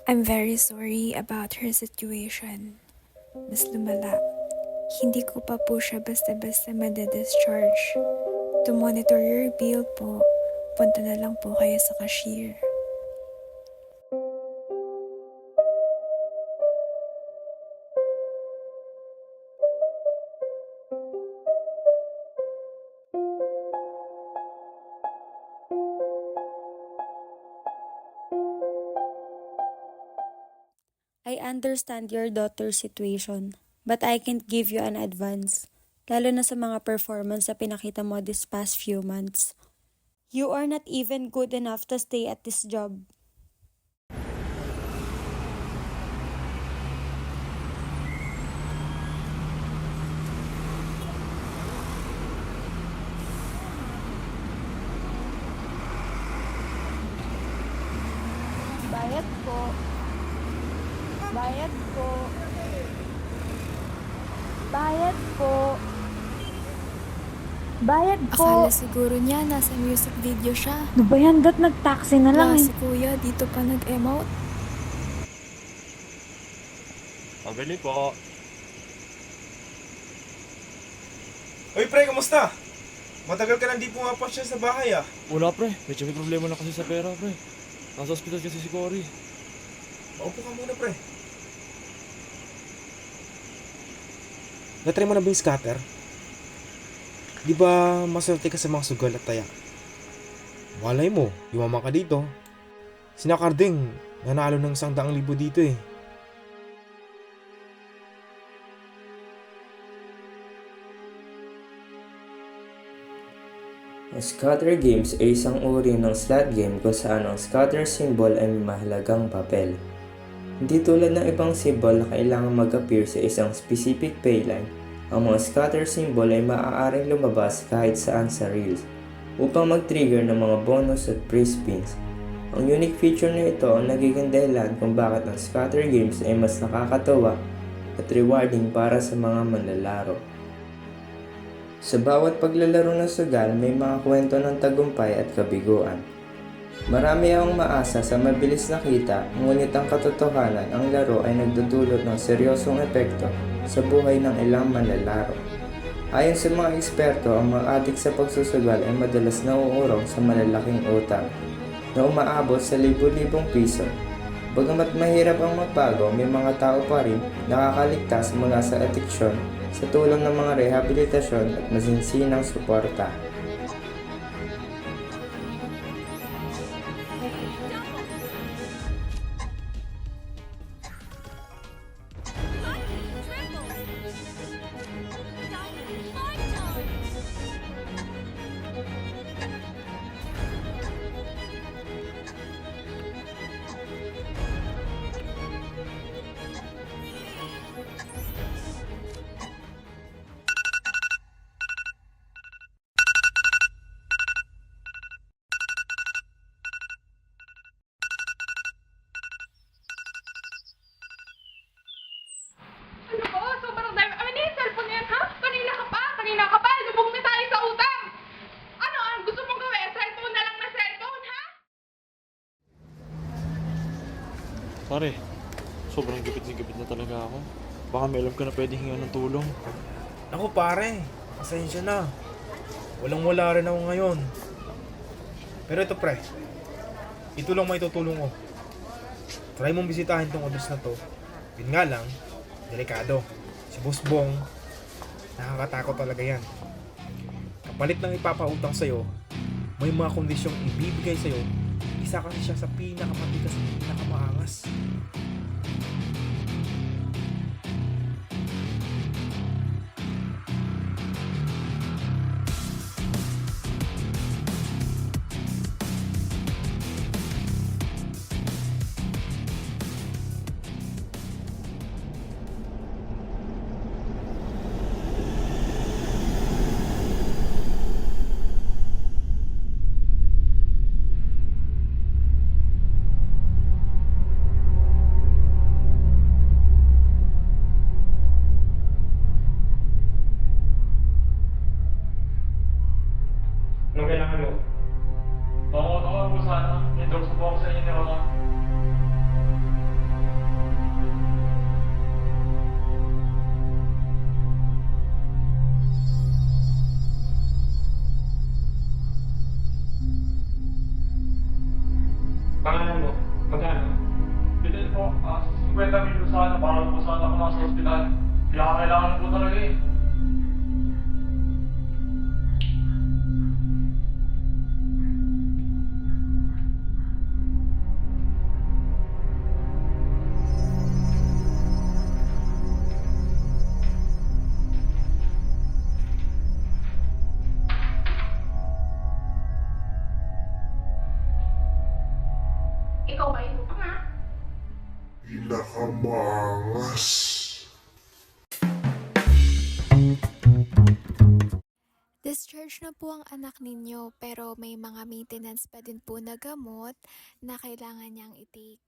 I'm very sorry about her situation. Mas lumala. Hindi ko pa po siya basta-basta made-discharge. To monitor your bill po, punta na lang po kayo sa cashier. I understand your daughter's situation, but I can't give you an advance, lalo na sa mga performance na pinakita mo this past few months. You are not even good enough to stay at this job. Bayad po. Bayad po. Bayad po. Bayad Akala po. siguro niya nasa music video siya. Ano ba yan? Dat nag-taxi na lang Wala eh. si kuya, dito pa nag-emote. Pabili po. Uy pre, kamusta? Matagal ka nang di pumapasya sa bahay ah. Wala pre, medyo may problema na kasi sa pera pre. Nasa ospital kasi si Cory. Maupo ka muna pre. Natry mo na ba yung scatter? Di ba maswerte ka sa mga sugal at taya? Malay mo, yumaman ka dito. Sina Carding, nanalo ng 100,000 dito eh. Ang scatter games ay isang uri ng slot game kung saan ang scatter symbol ay may mahalagang papel. Hindi tulad ng ibang symbol na kailangan mag-appear sa isang specific payline, ang mga scatter symbol ay maaaring lumabas kahit saan sa reels upang mag-trigger ng mga bonus at free spins. Ang unique feature na ito ang nagiging dahilan kung bakit ang scatter games ay mas nakakatawa at rewarding para sa mga manlalaro. Sa bawat paglalaro ng sugal, may mga kwento ng tagumpay at kabiguan. Marami ang maasa sa mabilis na kita, ngunit ang katotohanan, ang laro ay nagdudulot ng seryosong epekto sa buhay ng ilang manlalaro. Ayon sa mga eksperto, ang mga adik sa pagsusugal ay madalas nauurong sa malalaking utang na umaabot sa libu-libong piso. Bagamat mahirap ang magbago, may mga tao pa rin nakakaligtas mula sa adiksyon sa tulong ng mga rehabilitasyon at masinsinang suporta. Ano ko? Sobrang dami. Ano yung cellphone yan, ha? Kanina ka pa. Lubog na tayo sa utang. Ano ang gusto mong gawin? Cellphone na lang na cellphone, ha? Pare, sobrang gipit na talaga ako. Baka may alam ka na pwedeng hinga ng tulong. Ako pare, pasensya na. Walang-wala rin ako ngayon. Pero ito pre, ito lang may tutulong ko. Try mong bisitahin tong address na to. Yun nga lang, delikado. Si Boss Bong, nakakatakot talaga yan. Kapalit ng ipapautang sa'yo, may mga kondisyong ibibigay sa'yo. Isa kasi siya sa pinakamatigas at pinakamaangas. Anong kailangan mo? Baka ako po sana. May drugs po ako sa inyo ni Rona. Pangalan mo? Magkano? Bitin po, 50 mil sana para po sana ako nasa ospital. Kailangan po talaga eh. Ikaw ba yung utang ha? Pinakamangas. Discharge na po ang anak ninyo pero may mga maintenance pa din po na gamot na kailangan niyang i-take.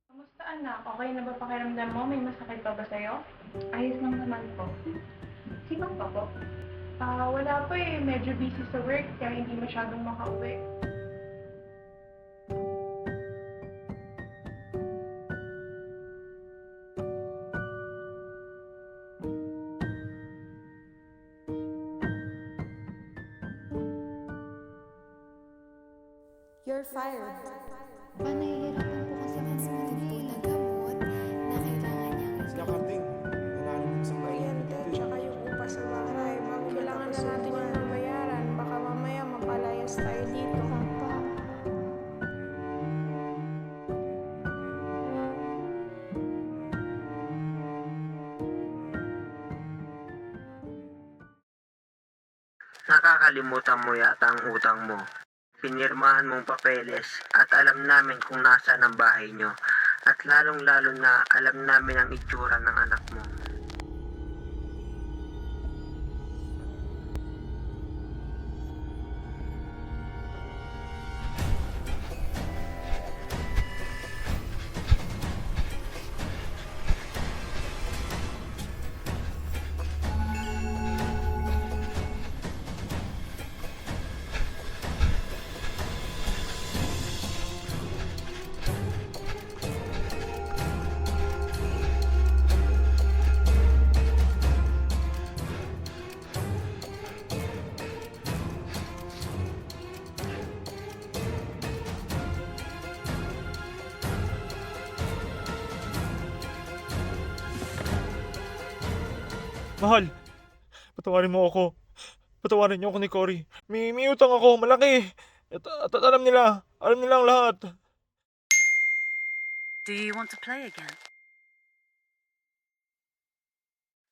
Kamusta anak? Okay na ba pakiramdam mo? May masakit pa ba sa'yo? Ayos lang naman po. Sino pa po? Wala po eh. Medyo busy sa work kaya hindi masyadong makauwi. You're fired. Panahihirapan po kasi mas pa din po na gamot na kailangan niyang Nakating. Nanalo mo isang kuryente, tsaka yung upa sa bahay. Bago kailangan na natin yun ng bayaran. Baka mamaya mapalayas tayo dito. Papa. Nakakalimutan mo yata ang utang mo. Pinirmahan mong papeles at alam namin kung nasaan ang bahay nyo. At lalong-lalo na alam namin ang itsura ng anak mo. Mahal, patawarin mo ako. Patawarin niyo ako ni Cory. May utang ako, malaki. At alam nila ang lahat. Do you want to play again?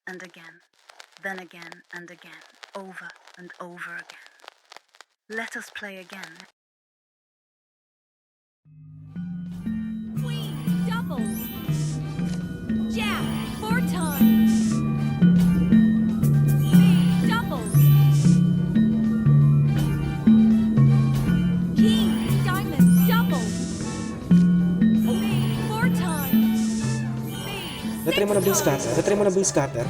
And again, then again and again, over and over again. Let us play again. Queen, double. Jack, 4 times. Spade, double. King, diamond, double. Spade, 4 times. Spade, Natry mo na ba yung scatter?